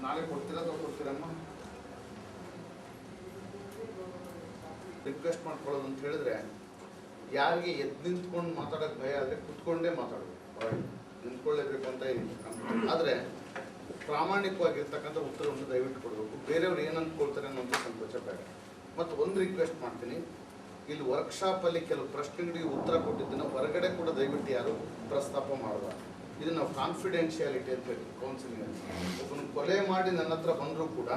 ನಾಳೆ ಕೊಡ್ತೀರಾ ಅಥವಾ ಕೊಡ್ತೀರಮ್ಮ? ರಿಕ್ವೆಸ್ಟ್ ಮಾಡ್ಕೊಳ್ಳೋದು ಅಂತ ಹೇಳಿದ್ರೆ, ಯಾರಿಗೆ ಎದ್ದು ನಿಂತ್ಕೊಂಡು ಮಾತಾಡೋಕ್ಕೆ ಭಯ ಆದರೆ ಕುತ್ಕೊಂಡೇ ಮಾತಾಡೋದು, ನಿಂತ್ಕೊಳ್ಳೇಬೇಕು ಅಂತ ಏನಿಲ್ಲ. ಆದರೆ ಪ್ರಾಮಾಣಿಕವಾಗಿರ್ತಕ್ಕಂಥ ಉತ್ತರವನ್ನು ದಯವಿಟ್ಟು ಕೊಡಬೇಕು. ಬೇರೆಯವ್ರು ಏನು ಅಂದ್ಕೊಳ್ತಾರೆ ಅನ್ನೋದು ಸಂಕೋಚ ಬೇಡ. ಮತ್ತು ಒಂದು ರಿಕ್ವೆಸ್ಟ್ ಮಾಡ್ತೀನಿ, ಇಲ್ಲಿ ವರ್ಕ್ಶಾಪಲ್ಲಿ ಕೆಲವು ಪ್ರಶ್ನೆಗಳಿಗೆ ಉತ್ತರ ಕೊಟ್ಟಿದ್ದನ್ನು ಹೊರಗಡೆ ಕೂಡ ದಯವಿಟ್ಟು ಯಾರು ಪ್ರಸ್ತಾಪ ಮಾಡಬಾರ್ದು. ಇದು ನಾವು ಕಾನ್ಫಿಡೆನ್ಷಿಯಾಲಿಟಿ ಅಂತ ಹೇಳ್ತೀವಿ ಕೌನ್ಸಿಲಿಂಗಲ್ಲಿ. ಒಬ್ಬನು ಕೊಲೆ ಮಾಡಿ ನನ್ನ ಹತ್ರ ಬಂದರೂ ಕೂಡ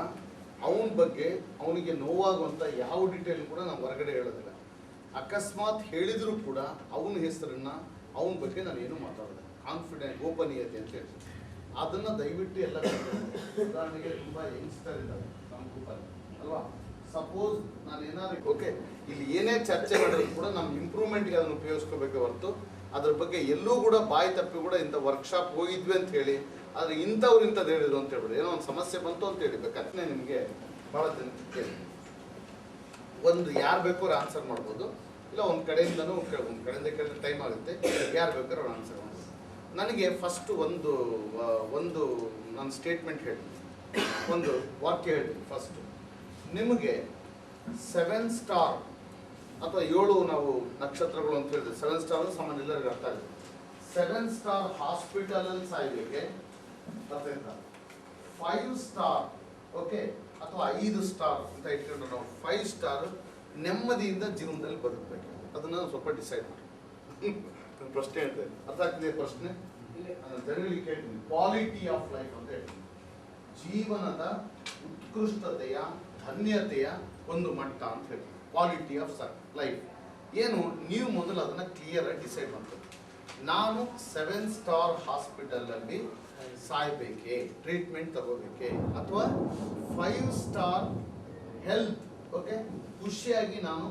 ಅವನ ಬಗ್ಗೆ ಅವನಿಗೆ ನೋವಾಗುವಂಥ ಯಾವ ಡೀಟೇಲ್ ಕೂಡ ನಾವು ಹೊರಗಡೆ ಹೇಳೋದಿಲ್ಲ. ಅಕಸ್ಮಾತ್ ಹೇಳಿದರೂ ಕೂಡ ಅವನ ಹೆಸರನ್ನು ಅವನ ಬಗ್ಗೆ ನಾನು ಏನು ಮಾತಾಡೋದಿಲ್ಲ. ಗೋಪನೀಯತೆ ಅಂತ ಹೇಳ್ತೀನಿ. ಅದನ್ನು ದಯವಿಟ್ಟು ಎಲ್ಲ ಉದಾಹರಣೆಗೆ ತುಂಬ ಯಂಗ್ಸ್ಟರ್ ಇದ್ದಾರೆ ನಮ್ಮ ಗ್ರೂಪಲ್ಲಿ ಅಲ್ವಾ. ಸಪೋಸ್ ನಾನು ಏನಾದ್ರು ಓಕೆ ಇಲ್ಲಿ ಏನೇ ಚರ್ಚೆ ಮಾಡಿದ್ರು ಕೂಡ ನಮ್ಮ ಇಂಪ್ರೂವ್ಮೆಂಟ್ಗೆ ಅದನ್ನು ಉಪಯೋಗಿಸ್ಕೋಬೇಕೆ ಹೊರತು ಅದ್ರ ಬಗ್ಗೆ ಎಲ್ಲೂ ಕೂಡ ಬಾಯಿ ತಪ್ಪಿ ಕೂಡ ಇಂಥ ವರ್ಕ್ಶಾಪ್ ಹೋಗಿದ್ವಿ ಅಂತ ಹೇಳಿ ಆದರೆ ಇಂಥವ್ರು ಇಂಥದ್ದು ಹೇಳಿದ್ರು ಅಂತ ಹೇಳ್ಬಿಡಿ. ಏನೋ ಒಂದು ಸಮಸ್ಯೆ ಬಂತು ಅಂತ ಹೇಳಿ ಬೇಕಾದ್ರೆ ನಿಮಗೆ ಭಾಳ ಕೇಳಿ ಒಂದು ಯಾರು ಬೇಕಾದ್ರೂ ಆನ್ಸರ್ ಮಾಡ್ಬೋದು, ಇಲ್ಲ ಒಂದು ಕಡೆಯಿಂದನೂ ಒಂದು ಕಡೆಯಿಂದ ಕೇಳಿದ್ರೆ ಟೈಮ್ ಆಗುತ್ತೆ, ಯಾರು ಬೇಕಾದ್ರೂ ಅವ್ರು ಆನ್ಸರ್ ಮಾಡ್ಬೋದು. ನನಗೆ ಫಸ್ಟ್ ಒಂದು ನಾನು ಸ್ಟೇಟ್ಮೆಂಟ್ ಹೇಳ್ತೀನಿ, ಒಂದು ವಾಕ್ಯ ಹೇಳ್ತೀನಿ. ಫಸ್ಟು ನಿಮಗೆ 7 ಸ್ಟಾರ್ ಅಥವಾ 7 ನಾವು ನಕ್ಷತ್ರಗಳು ಅಂತ ಹೇಳಿದ್ರೆ 7 ಸ್ಟಾರ್ ಸಾಮಾನ್ಯ ಎಲ್ಲರಿಗೂ ಅರ್ಥ ಆಗುತ್ತೆ. 7 ಸ್ಟಾರ್ ಹಾಸ್ಪಿಟಲಲ್ಲಿ ಸಾಯ್ಬೇಕೆ ಬರ್ತಾ 5 ಸ್ಟಾರ್ ಓಕೆ ಅಥವಾ 5 ಸ್ಟಾರ್ ಅಂತ ಇಟ್ಕೊಂಡು ನಾವು 5 ಸ್ಟಾರ್ ನೆಮ್ಮದಿಯಿಂದ ಜೀವನದಲ್ಲಿ ಬದುಕಬೇಕು. ಅದನ್ನು ಸ್ವಲ್ಪ ಡಿಸೈಡ್ ಮಾಡಿ. ಪ್ರಶ್ನೆ ಹೇಳ್ತೇನೆ, ಅರ್ಥ ಆಗ್ತಿದೆ ಪ್ರಶ್ನೆ? ಜನರಲ್ಲಿ ಕೇಳ್ತೀನಿ. ಕ್ವಾಲಿಟಿ ಆಫ್ ಲೈಫ್ ಅಂತ ಹೇಳ್ತೀನಿ. ಜೀವನದ ಉತ್ಕೃಷ್ಟತೆಯ ಧನ್ಯತೆಯ ಒಂದು ಮಟ್ಟ ಅಂತ ಹೇಳ್ತೀನಿ. ಕ್ವಾಲಿಟಿ ಆಫ್ ಲೈಫ್ ಏನು, ನೀವು ಮೊದಲು ಅದನ್ನು ಕ್ಲಿಯರ್ ಆಗಿ ಡಿಸೈಡ್ ಮಾಡ್ತೀವಿ. ನಾನು 7 ಸ್ಟಾರ್ ಹಾಸ್ಪಿಟಲಲ್ಲಿ ಸಾಯ್ಬೇಕೆ, ಟ್ರೀಟ್ಮೆಂಟ್ ತಗೋಬೇಕೆ, ಅಥವಾ 5 ಸ್ಟಾರ್ ಹೆಲ್ತ್ ಓಕೆ ಖುಷಿಯಾಗಿ ನಾನು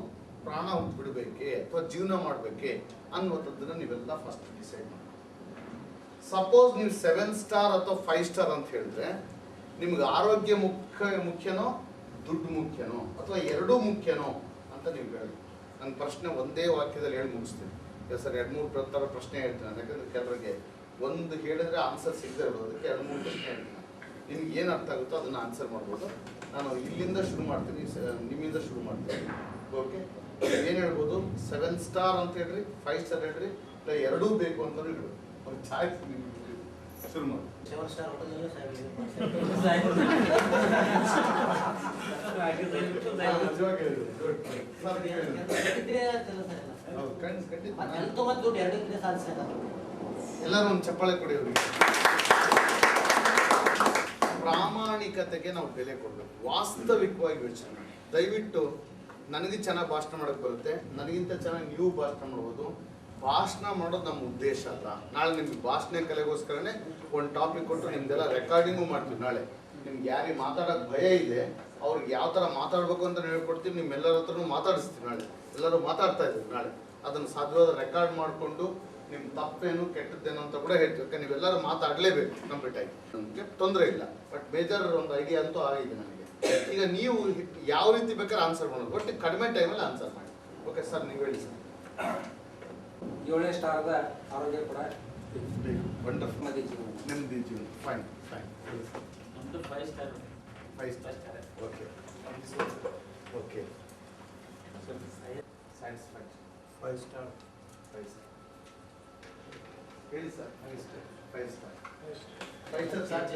ಪ್ರಾಣ ಬಿಡಬೇಕೆ ಅಥವಾ ಜೀವನ ಮಾಡಬೇಕೆ ಅನ್ನುವಂಥದ್ದನ್ನು ನೀವೆಲ್ಲ ಫಸ್ಟ್ ಡಿಸೈಡ್ ಮಾಡಿ. ಸಪೋಸ್ ನೀವು 7 ಸ್ಟಾರ್ ಅಥವಾ 5 ಸ್ಟಾರ್ ಅಂತ ಹೇಳಿದ್ರೆ ನಿಮ್ಗೆ ಆರೋಗ್ಯ ಮುಖ್ಯನೋ ದುಡ್ಡು ಮುಖ್ಯನೋ ಅಥವಾ ಎರಡೂ ಮುಖ್ಯನೋ ಅಂತ ನೀವು ಹೇಳಿ. ನನ್ನ ಪ್ರಶ್ನೆ ಒಂದೇ ವಾಕ್ಯದಲ್ಲಿ ಹೇಳಿ ಮುಗಿಸ್ತೀನಿ. ಸರ್ 2-3 ಥರ ಪ್ರಶ್ನೆ ಹೇಳ್ತೀನಿ. ಯಾಕಂದರೆ ಕೆಲವರಿಗೆ ಒಂದು ಹೇಳಿದ್ರೆ ಆನ್ಸರ್ ಸಿಗದೆ ಇರೋದು, ಅದಕ್ಕೆ 2-3 ಪ್ರಶ್ನೆ ಹೇಳ್ತೀನಿ. ನಿಮ್ಗೆ ಏನು ಅರ್ಥ ಆಗುತ್ತೋ ಅದನ್ನು ಆನ್ಸರ್ ಮಾಡ್ಬೋದು. ನಾನು ಇಲ್ಲಿಂದ ಶುರು ಮಾಡ್ತೀನಿ, ನಿಮ್ಮಿಂದ ಶುರು ಮಾಡ್ತೀನಿ. ಓಕೆ, ಏನು ಹೇಳ್ಬೋದು? 7 ಸ್ಟಾರ್ ಅಂತ ಹೇಳ್ರಿ, 5 ಸ್ಟಾರ್ ಹೇಳ್ರಿ, ಇಲ್ಲ ಎರಡೂ ಬೇಕು ಅಂತ ಹೇಳ್ರಿ. ಒಂದು ಚಾಯ್ಸ್ ನಿಮ್ಗೆ ಶುರು ಮಾಡಿ. 7 ಸ್ಟಾರ್ ಹೋಟೆಲ್ ಎಲ್ಲರೂ ಒಂದು ಚಪ್ಪಾಳೆ ಕೊಡಿ ಅವರಿಗೆ. ಪ್ರಾಮಾಣಿಕತೆಗೆ ನಾವು ಬೆಲೆ ಕೊಡಬೇಕು, ವಾಸ್ತವಿಕವಾಗಿ ಯೋಚನೆ ಮಾಡಿ. ದಯವಿಟ್ಟು ನನಗೆ ಚೆನ್ನಾಗಿ ಭಾಷಣ ಮಾಡೋಕ್ಕೆ ಬರುತ್ತೆ, ನನಗಿಂತ ಚೆನ್ನಾಗಿ ನೀವು ಭಾಷಣ ಮಾಡ್ಬೋದು. ಭಾಷಣ ಮಾಡೋದು ನಮ್ಮ ಉದ್ದೇಶ ಅಲ್ಲ. ನಾಳೆ ನಿಮ್ಗೆ ಭಾಷಣ ಕಲೆಗೋಸ್ಕರನೇ ಒಂದು ಟಾಪಿಕ್ ಕೊಟ್ಟು ನಿಮ್ದೆಲ್ಲ ರೆಕಾರ್ಡಿಂಗು ಮಾಡ್ತೀವಿ. ನಾಳೆ ನಿಮ್ಗೆ ಯಾರಿಗೆ ಮಾತಾಡೋಕ್ಕೆ ಭಯ ಇದೆ ಅವ್ರಿಗೆ ಯಾವ ಥರ ಮಾತಾಡಬೇಕು ಅಂತ ಹೇಳ್ಕೊಡ್ತೀವಿ. ನಿಮ್ಮೆಲ್ಲರ ಹತ್ರನೂ ಮಾತಾಡಿಸ್ತೀವಿ. ನಾಳೆ ಎಲ್ಲರೂ ಮಾತಾಡ್ತಾ ಇದ್ದೀವಿ. ನಾಳೆ ಅದನ್ನು ಸಾಧ್ಯವಾದ ರೆಕಾರ್ಡ್ ಮಾಡಿಕೊಂಡು ನಿಮ್ಮ ತಪ್ಪೇನು ಕೆಟ್ಟದ್ದೇನು ಅಂತ ಕೂಡ ಹೇಳ್ತೀವಿ. ಯಾಕಂದ್ರೆ ನೀವೆಲ್ಲರೂ ಮಾತಾಡಲೇಬೇಕು ಕಂಪ್ಲೀಟ್ ಆಗಿ, ನಮಗೆ ತೊಂದರೆ ಇಲ್ಲ. ಬಟ್ ಮೇಜರ್ ಒಂದು ಐಡಿಯಾ ಅಂತೂ ಆಗಿದೆ ನನಗೆ. ಈಗ ನೀವು ಯಾವ ರೀತಿ ಬೇಕಾದ್ರೆ ಆನ್ಸರ್ ಮಾಡೋದು, ಬಟ್ ಕಡಿಮೆ ಟೈಮಲ್ಲಿ ಆನ್ಸರ್ ಮಾಡಿ. ಓಕೆ ಸರ್, ನೀವು ಹೇಳಿ ಸರ್. 7 ಸ್ಟಾರ್ದ ಆರೋಗ್ಯ ಕೂಡ ವಂಡರ್ಫುಲ್, ನೆಮ್ಮದಿ ಜೀವನ. Fine fine. 5 star. 5 star okay okay. Satisfaction 5 star. 5 star ಹೇಳಿ sir. 5 star 5 star 5 star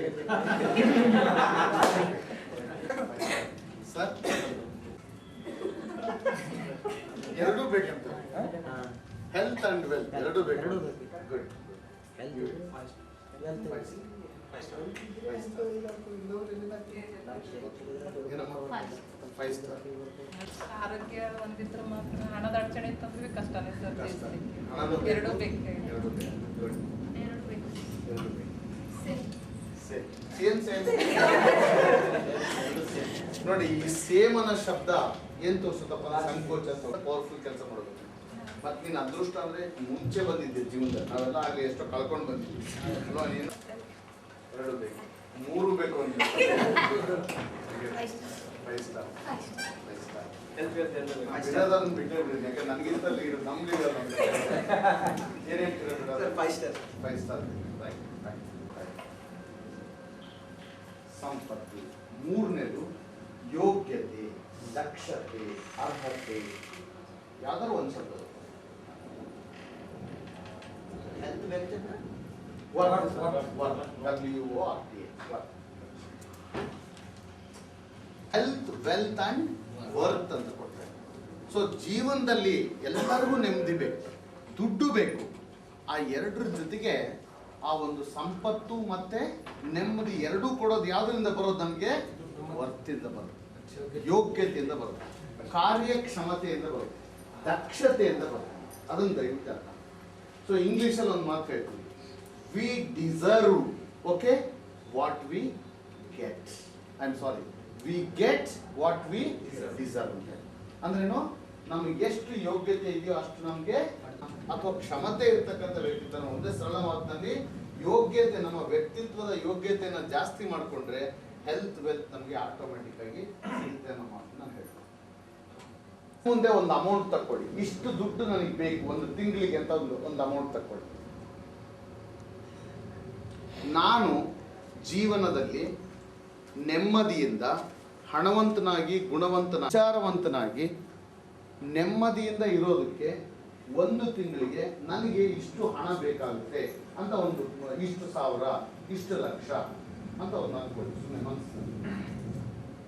sir. ಎರಡೂ ಬೇಕಂತ. ಹೆಲ್ತ್ ಅಂಡ್ ವೆಲ್ತ್ ಎರಡೂ ಬೇಕು. ಗುಡ್. ಆರೋಗ್ಯ ಒಂದಿದ್ರೆ ಮಾತ್ರ. ಹಣದ ಅಡಚಣೆ ಇತ್ತಂದ್ರೆ ಕಷ್ಟನೇ ಸರ್. ಎರಡೂ ಬೇಕು. ನೋಡಿ, ಈ ಸೇಮ್ ಅನ್ನೋ ಶಬ್ದ ಏನ್ ತೋರಿಸುತ್ತಪ್ಪ? ಸಂಕೋಚ, ಪವರ್ಫುಲ್ ಕೆಲಸ ಮಾಡೋದು. ಮತ್ತೆ ನೀನು ಅದೃಷ್ಟ ಅಂದ್ರೆ ಮುಂಚೆ ಬಂದಿದ್ದೆ ಜೀವನದಲ್ಲಿ. ನಾವೆಲ್ಲ ಆಗಲಿ ಎಷ್ಟೋ ಕಳ್ಕೊಂಡು ಬಂದಿದ್ವಿ ಅಲ್ವಾ? ನೀನು 2 ಬೇಕು, 3 ಬೇಕು ಅಂತ. 5 ಸ್ಟಾರ್. ಬಿಡೋದನ್ನು ಬಿಟ್ಟೇ ಬಿಡಿ, ಯಾಕಂದ್ರೆ ನನಗಿಂತ ಲೀಡರ್ ನಮ್ಮ ಲೀಡರ್ ಏನ್ ಹೇಳ್ತೀರ? 5 ಸ್ಟಾರ್. 5 ಸ್ಟಾರ್. ಸಂಪತ್ತು. ಮೂರನೇದು ಯೋಗ್ಯತೆ, ದಕ್ಷತೆ, ಅರ್ಹತೆ. ಯಾವ್ದಾದ್ರು ಒಂದು ಶಬ್ದ health wealth health, wealth and worth ಅಂತ ಕೊಡ್ತಾರೆ. ಸೊ ಜೀವನದಲ್ಲಿ ಎಲ್ಲರಿಗೂ ನೆಮ್ಮದಿ ಬೇಕು, ದುಡ್ಡು ಬೇಕು. ಆ ಎರಡರ ಜೊತೆಗೆ ಆ ಒಂದು ಸಂಪತ್ತು ಮತ್ತೆ ನೆಮ್ಮದಿ ಎರಡೂ ಕೊಡೋದು ಯಾವ್ದ್ರಿಂದ ಬರೋದು? ನಮಗೆ ವರ್ತಿಂದ ಬರೋದು, ಯೋಗ್ಯತೆಯಿಂದ ಬರೋದು, ಕಾರ್ಯಕ್ಷಮತೆಯಿಂದ ಬರೋದು, ದಕ್ಷತೆಯಿಂದ ಬರೋದು. ಅದನ್ನು ದಯವಿಟ್ಟು ಅರ್ಥ. ಸೊ ಇಂಗ್ಲಿಷಲ್ಲಿ ಒಂದು ಮಾತು ಹೇಳ್ತೀವಿ, V deserve okay what we get. I am sorry, we get what we deserve. ಅಂದ್ರೇನು? ನಮಗೆ ಎಷ್ಟು ಯೋಗ್ಯತೆ ಇದೆಯೋ ಅಷ್ಟು ನಮಗೆ, ಅಥವಾ ಕ್ಷಮತೆ ಇರ್ತಕ್ಕಂಥ ವ್ಯಕ್ತಿತ್ವ. ಒಂದೇ ಸರಳ ಮಾತಿನಲ್ಲಿ ಯೋಗ್ಯತೆ, ನಮ್ಮ ವ್ಯಕ್ತಿತ್ವದ ಯೋಗ್ಯತೆಯನ್ನು ಜಾಸ್ತಿ ಮಾಡಿಕೊಂಡ್ರೆ ಹೆಲ್ತ್ ವೆಲ್ತ್ ನಮಗೆ ಆಟೋಮೆಟಿಕ್ ಆಗಿ ಸಿಗುತ್ತೆ ಅನ್ನೋ ಮಾತನ್ನ ನಾನು ಹೇಳ್ತೀನಿ. ಮುಂದೆ ಒಂದು ಅಮೌಂಟ್ ತಕ್ಕೊಳ್ಳಿ, ಇಷ್ಟು ದುಡ್ಡು ನನಗೆ ಬೇಕು ಒಂದು ತಿಂಗಳಿಗೆ ಅಂತ ಒಂದು ಅಮೌಂಟ್ ತಕ್ಕೊಳ್ಳಿ. ನಾನು ಜೀವನದಲ್ಲಿ ನೆಮ್ಮದಿಯಿಂದ ಹಣವಂತನಾಗಿ, ಗುಣವಂತನಾಗಿ, ವಿಚಾರವಂತನಾಗಿ ನೆಮ್ಮದಿಯಿಂದ ಇರೋದಕ್ಕೆ ಒಂದು ತಿಂಗಳಿಗೆ ನನಗೆ ಇಷ್ಟು ಹಣ ಬೇಕಾಗುತ್ತೆ ಅಂತ ಒಂದು ಇಷ್ಟು ಸಾವಿರ, ಇಷ್ಟು ಲಕ್ಷ ಅಂತ ಒಂದು ಅನ್ಕೊಳ್ಳಿ. ಸುಮ್ಮನೆ ಮನಸ್ಸು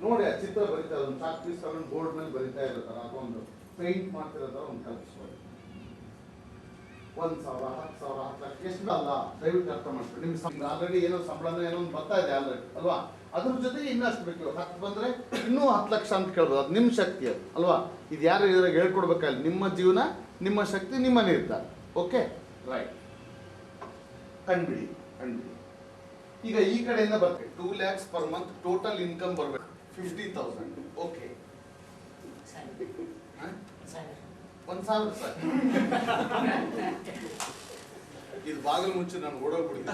ನೋಡಿ, ಆ ಚಿತ್ರ ಬರೀತಾ ಒಂದು ಚಾಕ್ ಪೀಸ್ ತಗೊಂಡು ಬೋರ್ಡ್ ಮೇಲೆ ಬರೀತಾ ಇರ್ತಾರೆ, ಅಥವಾ ಒಂದು ಪೇಂಟ್ ಮಾಡ್ತಿರೋ ಥರ ಒಂದು ಕಲ್ಪಿಸ್ಕೊಳ್ಳಿ. 1,000, 10,000, 10 ಲಕ್ಷ ಎಷ್ಟು ಅಲ್ಲ, ದಯವಿಟ್ಟು ಅರ್ಥ ಮಾಡ್ಕೊಳ್ಳಿ. ನಿಮ್ಗೆ ಆಲ್ರೆಡಿ ಏನೋ ಸಂಬಳನ ಏನೋ ಒಂದು ಬರ್ತಾ ಇದೆ ಆಲ್ರೆಡಿ ಅಲ್ವಾ? ಅದ್ರ ಜೊತೆಗೆ ಇನ್ನಷ್ಟು ಬೇಕು. 10 ಬಂದ್ರೆ ಇನ್ನೂ 10 ಲಕ್ಷ ಅಂತ ಕೇಳ್ಬೋದು. ಅದು ನಿಮ್ಮ ಶಕ್ತಿ ಅದು ಅಲ್ವಾ? ಇದು ಯಾರು ಇದ್ರಾಗ ಹೇಳ್ಕೊಡ್ಬೇಕಲ್ಲ, ನಿಮ್ಮ ಜೀವನ, ನಿಮ್ಮ ಶಕ್ತಿ, ನಿಮ್ಮ ನಿರ್ಧಾರ. Okay, right. ಕಂಡ್ಬಿಡಿ. ಈಗ ಈ ಕಡೆಯಿಂದ ಬರ್ಬೇಕು, 2 lakhs per month total income ಬರ್ಬೇಕು, 50,000. Okay, 1,000 sir. ಇದು ಬಾಗಿಲು ಮುಂಚೆ ನಾನು ಓಡೋಗ್ಬಿಡ್ತೀನಿ.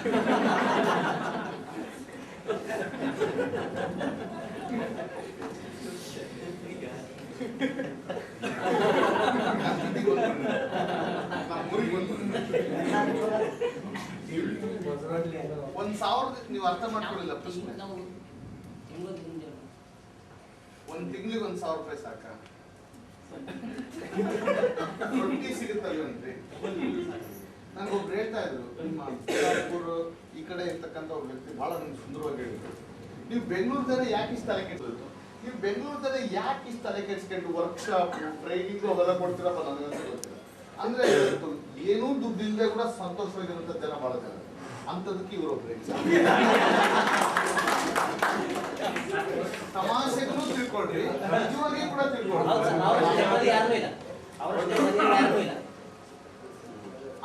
ಒಂದ್ ಸಾವಿರದ ನೀವು ಅರ್ಥ ಮಾಡ್ಕೊಳ್ಳಿಲ್ಲ. ಒಂದ್ ತಿಂಗಳಿಗೆ 1,000 ರೂಪಾಯಿ ಸಾಕ? ರೊಟ್ಟಿ ಸಿಗುತ್ತಲ್ವೇನ್ರಿ? ನನಗೊಬ್ರು ಹೇಳ್ತಾ ಇದ್ರು, ನಿಮ್ಮ ಈ ಕಡೆ ಇರ್ತಕ್ಕಂಥ ಒಬ್ಬ ವ್ಯಕ್ತಿ ಬಹಳ ನಮ್ಗೆ ಸುಂದರವಾಗಿ ಹೇಳಿದ್ರು, ನೀವು ಬೆಂಗಳೂರದಲ್ಲಿ ಯಾಕೆ ಇಷ್ಟು ತಲೆ ಕೆಡಿಸೋದು? ನೀವು ಬೆಂಗಳೂರದಲ್ಲಿ ಯಾಕೆ ಇಷ್ಟು ತಲೆ ಕೆಡಿಸ್ಕೊಂಡು ವರ್ಕ್ಶಾಪ್, ಟ್ರೈನಿಂಗ್ ಅವೆಲ್ಲ ಕೊಡ್ತೀರಪ್ಪ ನನಗಂತ ಗೊತ್ತಿಲ್ಲ. ಅಂದ್ರೆ ಏನೂ ದುಡ್ಡು ಇಲ್ಲದೆ ಕೂಡ ಸಂತೋಷವಾಗಿರುವಂತ ಜನ ಬಹಳ ಜನ. ಅಂತದಕ್ಕೆ ಇವರೊಬ್ರು ತಮಾಷೆಗೂ ತಿಳ್ಕೊಳ್ರಿ, ನಿಜವಾಗಿ ಕೂಡ ತಿಳ್ಕೊಳ್ರಿ.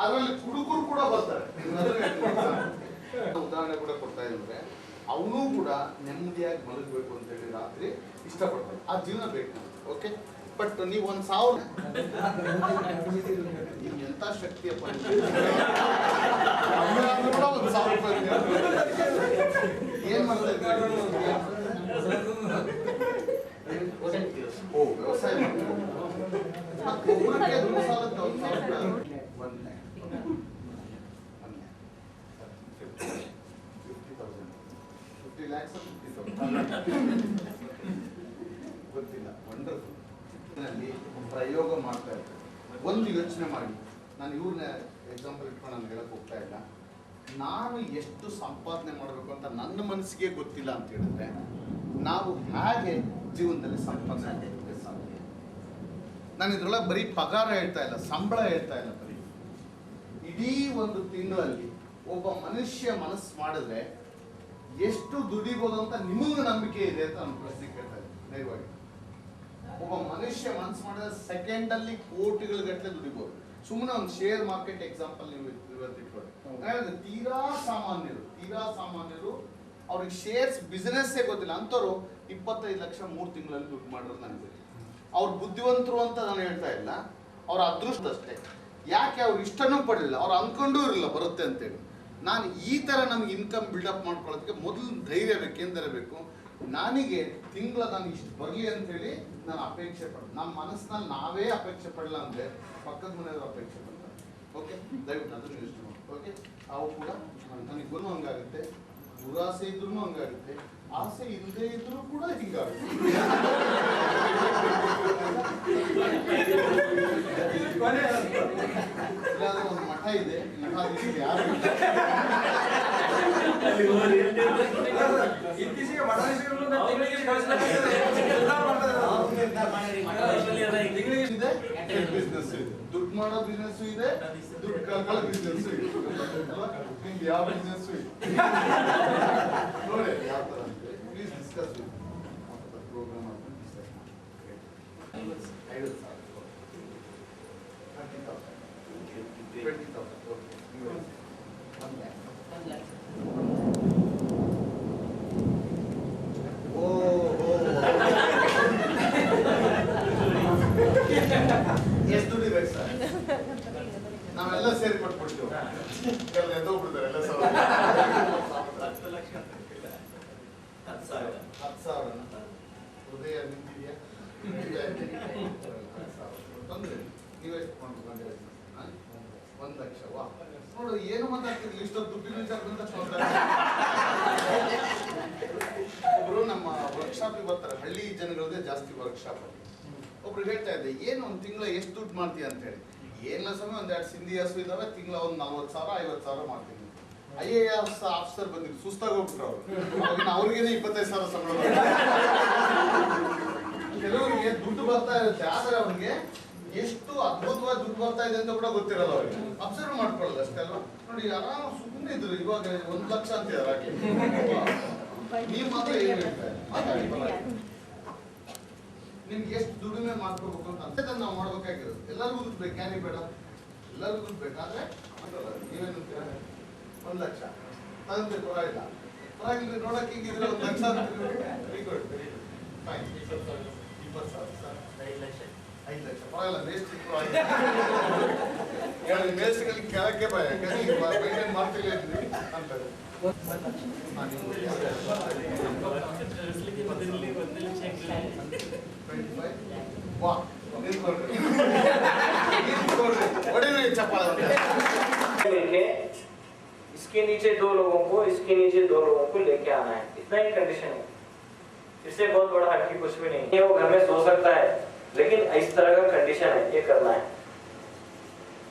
ಅದರಲ್ಲಿ ಕುಡುಕರು ಕೂಡ ಬರ್ತಾರೆ. ಉದಾಹರಣೆ ಕೂಡ ಕೊಡ್ತಾ ಇದ್ರೆ, ಅವನು ಕೂಡ ನೆಮ್ಮದಿಯಾಗಿ ಮಲಗಬೇಕು ಅಂತ ಹೇಳಿ ರಾತ್ರಿ ಇಷ್ಟಪಡ್ತಾರೆ. ಆ ಜೀವನ ಬೇಕು. ಓಕೆ, ಬಟ್ ನೀವು 1,000 ಎಂತ ಶಕ್ತಿಯಪ್ಪ ಕೂಡ 1,000 ರೂಪಾಯಿ ಏನ್ ಮಾಡ್ತಾ ಓ ವ್ಯವಸಾಯ ಮಾಡ್ತಾರೆ. ಒಬ್ಬರಿಗೆ ದುಡ್ಡು ಸಾಲಕ್ಕೆ 50 lakhs 50,000 ಗೊತ್ತಿಲ್ಲ. ವಂಡರ್ಫುಲ್. ಪ್ರಯೋಗ ಮಾಡ್ತಾ ಇರ್ತಾರೆ. ಒಂದು ಯೋಚನೆ ಮಾಡಿ, ನಾನು ಇವ್ರನ್ನ ಎಕ್ಸಾಂಪಲ್ ಇಟ್ಕೊಂಡು ನಾನು ಹೇಳಕ್ ಹೋಗ್ತಾ ಇಲ್ಲ. ನಾನು ಎಷ್ಟು ಸಂಪಾದನೆ ಮಾಡಬೇಕು ಅಂತ ನನ್ನ ಮನಸ್ಸಿಗೆ ಗೊತ್ತಿಲ್ಲ ಅಂತ ಹೇಳಿದ್ರೆ ನಾವು ಹೇಗೆ ಜೀವನದಲ್ಲಿ ಸಂಪಾದನೆ ಮಾಡೋದಕ್ಕೆ ಸಾಧ್ಯ? ನಾನು ಇದ್ರೊಳಗೆ ಬರೀ ಪಗಾರ ಹೇಳ್ತಾ ಇಲ್ಲ, ಸಂಬಳ ಹೇಳ್ತಾ ಇಲ್ಲ. ಬರೀ ಇಡೀ ಒಂದು ತಿಂಗಳಲ್ಲಿ ಒಬ್ಬ ಮನುಷ್ಯ ಮನಸ್ಸು ಮಾಡಿದ್ರೆ ಎಷ್ಟು ದುಡಿಬೋದು ಅಂತ ನಿಮಗೂ ನಂಬಿಕೆ ಇದೆ ಅಂತ ನಾನು ಪ್ರಶ್ನೆ ಕೇಳ್ತಾ ಇದ್ದೀನಿ. ಧೈರ್ಯವಾಗಿ ಒಬ್ಬ ಮನುಷ್ಯ ಮನಸ್ಸು ಮಾಡಿದ್ರೆ ಸೆಕೆಂಡ್ ಅಲ್ಲಿ ಕೋಟಿಗಳ ಗಟ್ಟಲೆ ದುಡಿಬಹುದು. ಸುಮ್ಮನೆ ಒಂದು ಶೇರ್ ಮಾರ್ಕೆಟ್ ಎಕ್ಸಾಂಪಲ್ ನೀವು ಇಟ್ಕೊಳ್ಳಿ. ತೀರಾ ಸಾಮಾನ್ಯರು ಅವ್ರಿಗೆ ಶೇರ್ಸ್ ಬಿಸ್ನೆಸ್ಸೇ ಗೊತ್ತಿಲ್ಲ ಅಂತವ್ರು 25 ಲಕ್ಷ 3 ತಿಂಗಳಲ್ಲಿ ದುಡ್ಡು ಮಾಡಿರೋದು ನನಗೆ. ಅವ್ರು ಬುದ್ಧಿವಂತರು ಅಂತ ನಾನು ಹೇಳ್ತಾ ಇಲ್ಲ, ಅವ್ರ ಅದೃಷ್ಟ ಅಷ್ಟೇ. ಯಾಕೆ ಅವ್ರು ಇಷ್ಟನೂ ಪಡಲಿಲ್ಲ, ಅವ್ರು ಅನ್ಕೊಂಡೂ ಇರಲಿಲ್ಲ ಬರುತ್ತೆ ಅಂತೇಳಿ. ನಾನು ಈ ಥರ ನಮ್ಗೆ ಇನ್ಕಮ್ ಬಿಲ್ಡಪ್ ಮಾಡ್ಕೊಳ್ಳೋದಕ್ಕೆ ಮೊದಲು ಧೈರ್ಯ ಬೇಕು, ಏನಿರಬೇಕು, ನನಗೆ ತಿಂಗಳ ನಾನು ಇಷ್ಟು ಬರಲಿ ಅಂತೇಳಿ ನಾನು ಅಪೇಕ್ಷೆ ಪಡ. ನಮ್ಮ ಮನಸ್ಸಿನಲ್ಲಿ ನಾವೇ ಅಪೇಕ್ಷೆ ಪಡಲ್ಲ ಅಂದರೆ ಪಕ್ಕದ ಮನೆಯವರು ಅಪೇಕ್ಷೆ ಪಡ್ತಾರೆ. ಓಕೆ, ದಯವಿಟ್ಟು ಅದನ್ನು ಯೋಚನೆ ಮಾಡಿ. ಓಕೆ, ಅವು ಕೂಡ ನನಗೆ ಗುಣ ಹಂಗಾಗುತ್ತೆ. ದುರಾಸೆ ಇದ್ರೂ ಹಂಗಾಗುತ್ತೆ, ಆಸೆ ಇಲ್ಲದೆ ಇದ್ರೂ ಕೂಡ ಹಿಂಗಾಗುತ್ತೆ. ಇಲ್ಲಾಂದ್ರೆ ಒಂದು ಮಠ ಇದೆ, ಮಠಾಧೀಶರು ಯಾರು ಇಲ್ಲ. ಇತ್ತೀಚೆಗೆ ಮಠಾಧೀಶರುಗಳನ್ನ ತಿಂಗಳಿಗೆ ಇದೆ, ಬಿಸ್ನೆಸ್ ಇದೆ, ದುಡ್ಡು ಮಾಡೋ ಬಿಸ್ನೆಸ್ ಇದೆ, ದುಡ್ಡು ಕಳ್ಕೊಳ್ಳೋ ಬಿಸ್ನೆಸ್ ಇದೆ ಅಲ್ವಾ? ನಿಮ್ಗೆ ಯಾವ ಬಿಸ್ನೆಸ್ ಇದೆ ನೋಡಿ ಯಾವ ತರ ಅಂತ ಪ್ಲೀಸ್ ಡಿಸ್ಕಸ್ ಪ್ರೋಗ್ರಾಮ್ ಮಾಡ್ಕೊಂಡು ಡಿಸೈಡ್ ಮಾಡಿ. 50,000 20,000 ಎಷ್ಟು ದುಡಿಬೇಕು ಸರ್? ನಾವೆಲ್ಲ ಸೇರಿ ಕೊಟ್ಬಿಡ್ತೀವಿ. ಎಲ್ಲ ಎದ್ದೋಗ್ಬಿಡ್ತಾರೆ ಎಲ್ಲ ಸಾವಿರ 10,000 ಹೃದಯ ನಿಂತಿದೆಯಾ? ತೊಂದ್ರೆ ನೀವೆಷ್ಟು ಮಾಡ್ಕೊಂಡ್ರೆ 1,00,000. ವಾ ನೋಡು ಏನು ಮಾತಾಡ್ತಿದ್ವಿ, ಇಷ್ಟೊಂದು ದುಡ್ಡಿನ ವಿಚಾರ ಬಂದ ಒಬ್ರು ನಮ್ಮ ವರ್ಕ್ಶಾಪಿಗೆ ಬರ್ತಾರೆ, ಹಳ್ಳಿ ಜನಗಳದೇ ಜಾಸ್ತಿ ವರ್ಕ್ಶಾಪ್ ಅಲ್ಲಿ. ಒಬ್ರು ಹೇಳ್ತಾ ಇದ್ದೆ, ಏನು ಒಂದು ತಿಂಗಳ ಎಷ್ಟು ದುಡ್ಡು ಮಾಡ್ತೀಯ ಅಂತ ಹೇಳಿ. ಏನಿಲ್ಲ ಸಮಯ ಒಂದೆರಡು ಸಿಂಧಿ ಹಸು ಇದಾವೆ, ತಿಂಗಳ ಒಂದು 40,000 50,000 ಮಾಡ್ತೀನಿ. IAS ಆಫೀಸರ್ ಬಂದಿದ್ರು, ಸುಸ್ತಾಗಿ ಹೋಗ್ಬಿಟ್ರು ಅವ್ರು. ಅವ್ರಿಗೇನೆ 25,000 ಸಂಬಳ. ಕೆಲವರಿಗೆ ದುಡ್ಡು ಬರ್ತಾ ಇರುತ್ತೆ, ಆದ್ರೆ ಅವ್ರಿಗೆ ಎಷ್ಟು ಅದ್ಭುತವಾಗಿ ದುಡ್ಡು ಬರ್ತಾ ಇದೆ ಅಂತ ಕೂಡ ಗೊತ್ತಿರಲ್ಲ ಅವ್ರಿಗೆ. ಅಬ್ಸರ್ವ್ ಮಾಡ್ಕೊಳ್ಳಲ್ಲ ಅಷ್ಟೇ ಅಲ್ವಾ? ನೋಡಿ ಆರಾಮ್ ಸುಮ್ಮನೆ ಇದ್ರು, ಇವಾಗ 1,00,000 ಅಂತಿದ್ದಾರೆ. ನೀವು ಮಾತ್ರ ಏನು ಹೇಳ್ತಾರೆ, ನಿಮ್ಗೆ ಎಷ್ಟು ದುಡಿಮೆ ಮಾಡ್ಕೋಬೇಕು ಅಂತ ನಾವು ಮಾಡ್ಬೇಕಾಗಿರೋದು. ಎಲ್ಲರಿಗೂ ದುಡ್ಡು ಬೇಕು, ಯಾರಿಗೆ ಬೇಡ? ಎಲ್ಲರಿಗೂ ದುಡ್ಡು ಬೇಕಾದ್ರೆ ನೀವೇನು 1,00,000 ತಂದೆ ಪರವಾಗಿಲ್ಲ. ಪರವಾಗಿಲ್ಲ, ನೋಡಕ್ಕೆ ಹಿಂಗಿದ್ರೆ 1,00,000 ವೆರಿ ಗುಡ್ ಫೈನ್. 20,000 ಸರ್, 5,00,000 ಪರವಾಗಿಲ್ಲ. ಮೇಸ್ಟ್ರಿಗೆ ಕೆಳಕ್ಕೆ ಭಯ, ಮೇಂಟೈನ್ ಮಾಡ್ತಿಲ್ಲ ಅಂತಾರೆ. इसके नीचे 2 लोगों को, इसके नीचे 2 लोगों को लेके आना है, इतना ही कंडीशन है। इससे बहुत बड़ा हटके कुछ भी नहीं है। वो घर में सो सकता है, लेकिन इस तरह का कंडीशन है, ये करना है।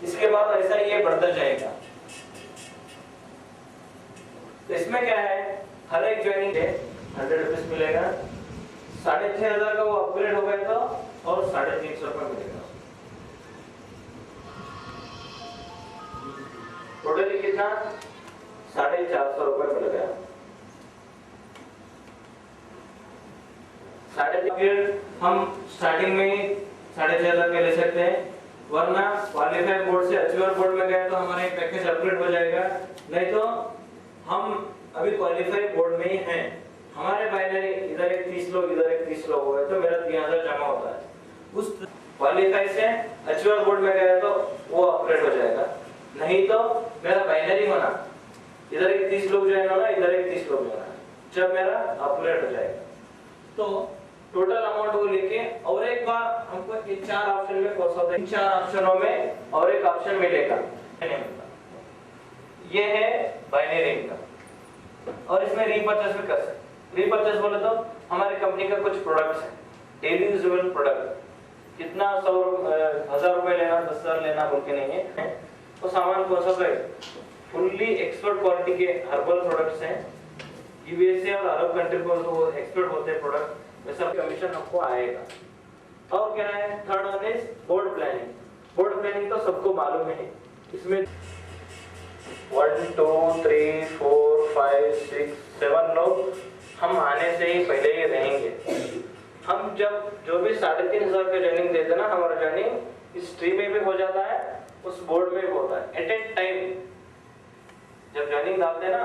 इसके बाद ऐसा ये बढ़ता जाएगा। तो इसमें क्या है, हर एक ज्वाइनिंग है 100 रुपीज मिलेगा, 6,500 का वो अपग्रेड हो गया तो और 350 रुपये मिलेगा। टोटली कितना, 450 रुपये मिल गया। 3.5 हम स्टार्टिंग में 6,500 के ले सकते हैं, वरना क्वालिफाइड बोर्ड से अचीवर बोर्ड में गए तो हमारा पैकेज अपग्रेड हो जाएगा। नहीं तो हम अभी क्वालिफाइड बोर्ड में ही हैं, हमारे बाइनरी इधर एक 30 लोग इधर एक 30 लोग हो गए तो मेरा 3,000 जमा होता है। उस क्वालिफाई से अचीवर बोर्ड में गए तो वो अपग्रेड हो जाएगा। नहीं तो मेरा बाइनरी होना, इधर एक 30 लोग जो है ना, इधर एक 30 लोग जो है, जब मेरा अपग्रेड हो जाएगा तो टोटल अमाउंट वो लेके और एक बार हमको 4 ऑप्शन में कोर्स होता है। 4 ऑप्शनों में और एक ऑप्शन मिलेगा, ये है बाइनरी इनकम। और इसमें रीपर्चेस भी कर सकते। रीपर्चेस बोले तो हमारी कंपनी का कुछ प्रोडक्ट्स है, डेली यूजेबल प्रोडक्ट, कितना 1,000 रुपए लेना, 10,000 लेना बोल के नहीं है। वो सामान कौन सा है, फुल्ली एक्सपर्ट क्वालिटी के हर्बल प्रोडक्ट्स हैं। यूएसए और अरब कंट्री को तो एक्सपर्ट होते हैं प्रोडक्ट, वैसा कमीशन आपको आएगा। और क्या है, third one is board planning. Board planning तो सबको मालूम है, इसमें 1 2 3 4 5 6 7 लोग हम आने से ही पहले ही रहेंगे। हम जब जो भी 3,500 का ज्वाइनिंग देते ना, हमारा ज्वाइनिंग इस ट्री में भी हो जाता है, उस बोर्ड में भी होता है। एट ए टाइम जब ज्वाइनिंग डालते ना,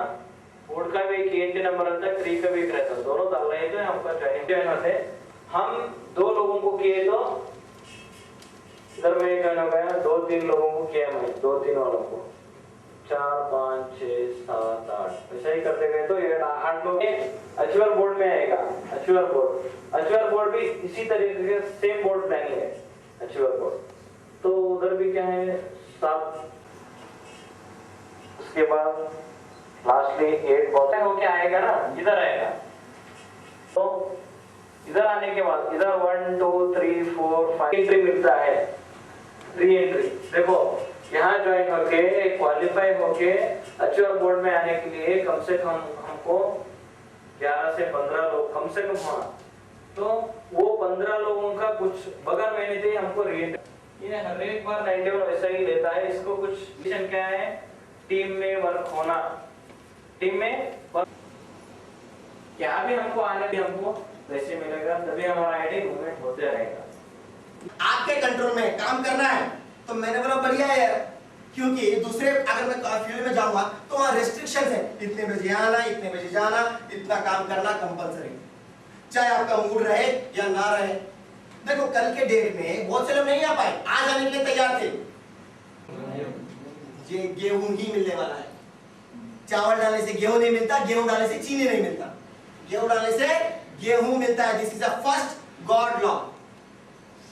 बोर्ड का भी एक एंट्री नंबर रहता है, ट्री का भी एक रहता है, दोनों डाल रहे हैं तो हमका ज्वाइनिंग ज्वाइन होते। हम 2 लोगों को किए तो इधर में ज्वाइन हो गया, 2-3 लोगों को किया मैं, 2-3 वालों को 4 5 6 7 8 ऐसा ही करते गए तो ये 8 लोग अचीवर बोर्ड में आएगा। अचीवर बोर्ड भी इसी तरीके से सेम बोर्ड प्लानिंग है अचीवर बोर्ड। तो उधर भी क्या है 7, उसके बाद लास्टली 8 बॉक्स होके आएगा ना, इधर आएगा। तो इधर आने के बाद इधर 1 2 3 4 5 एंट्री मिलता है, री एंट्री। देखो यहाँ ज्वाइन होके क्वालिफाई होके अचूर बोर्ड में आने के लिए कम से कम हमको 11 से 15 लोग कम से कम होना। तो वो 15 लोगों का कुछ बगैर महीने से हमको री एंट्री, ये हर एक बार 91 वैसा ही लेता है। इसको कुछ मिशन क्या है, टीम में वर्क होना, टीम में क्या भी हमको आने भी हमको वैसे मिलेगा, तभी हमारा आईडी मूवमेंट होते रहेगा। आपके कंट्रोल में काम करना है तो मैंने बोला बढ़िया है यार, क्योंकि दूसरे अगर मैं फील्ड में जाऊंगा तो वहां रेस्ट्रिक्शंस है, इतने बजे आना, इतने बजे जाना, इतना काम करना कंपलसरी, चाहे आपका मूड रहे या ना रहे। देखो कल के डेट में बहुत से लोग नहीं आ पाए, आज आने के लिए तैयार थे। ये गेहूं ही मिलने वाला है, चावल डालने से गेहूं नहीं मिलता, गेहूं डालने से चीनी नहीं मिलता, गेहूं डालने से गेहूं मिलता है। This is the first God law.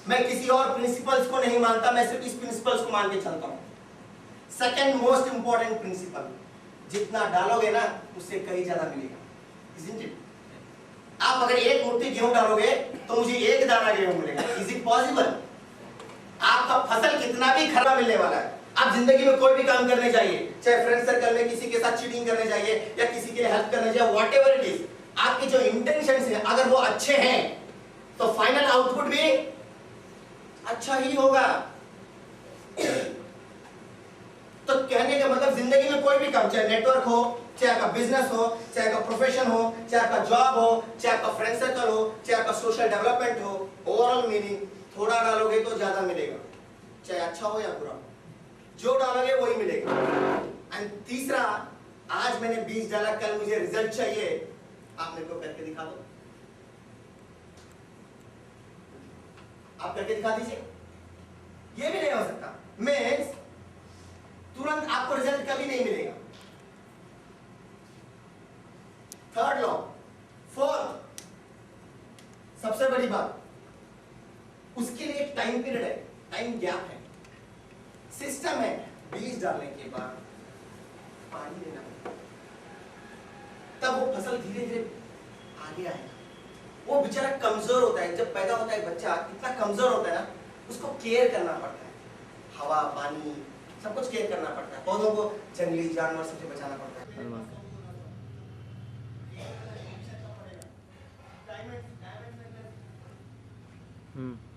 मैं किसी और प्रिंसिपल्स को नहीं मानता, मैं सिर्फ इस प्रिंसिपल्स को मान के चलता हूं। सेकंड मोस्ट इंपॉर्टेंट प्रिंसिपल, जितना डालोगे ना उससे कहीं ज्यादा मिलेगा, isn't it? आप अगर एक मुट्ठी गेहूं डालोगे तो मुझे एक दाना गेहूं मिलेगा, इज इट पॉसिबल? आपका फसल कितना भी खराब मिलने वाला है। आप जिंदगी में कोई भी काम करने जाइए, चाहे फ्रेंड सर्कल में किसी के साथ चीटिंग करने जाइए या किसी के लिए हेल्प करने जाइए, व्हाटएवर इट इज, आपके जो इंटेंशंस हैं अगर वो अच्छे हैं तो फाइनल आउटपुट भी अच्छा ही होगा। तो कहने का मतलब जिंदगी में कोई भी काम, चाहे नेटवर्क हो, चाहे आपका बिजनेस हो, चाहे आपका प्रोफेशन हो, चाहे आपका जॉब हो, चाहे आपका फ्रेंड सर्कल हो, चाहे आपका सोशल डेवलपमेंट हो, ओवरऑल मीनिंग थोड़ा डालोगे तो ज्यादा मिलेगा, चाहे अच्छा हो या बुरा, जो डालोगे वही मिलेगा। एंड तीसरा, आज मैंने 20 डाला, कल मुझे रिजल्ट चाहिए, आप मेरे को करके दिखा दो, आप करके दिखा दीजिए। ये भी नहीं हो सकता, मीन्स तुरंत आपको रिजल्ट कभी नहीं मिलेगा। थर्ड लॉ, फोर्थ, सबसे बड़ी बात, उसके लिए एक टाइम पीरियड है, टाइम गैप है, सिस्टम है। बीज डालने के बाद पानी देना, तब वो फसल धीरे धीरे आगे आएगा। वो बेचारा कमजोर होता है, जब पैदा होता है बच्चा इतना कमजोर होता है ना, उसको केयर करना पड़ता है, हवा पानी सब कुछ केयर करना पड़ता है, पौधों को जंगली जानवर सबसे बचाना पड़ता है। हम्म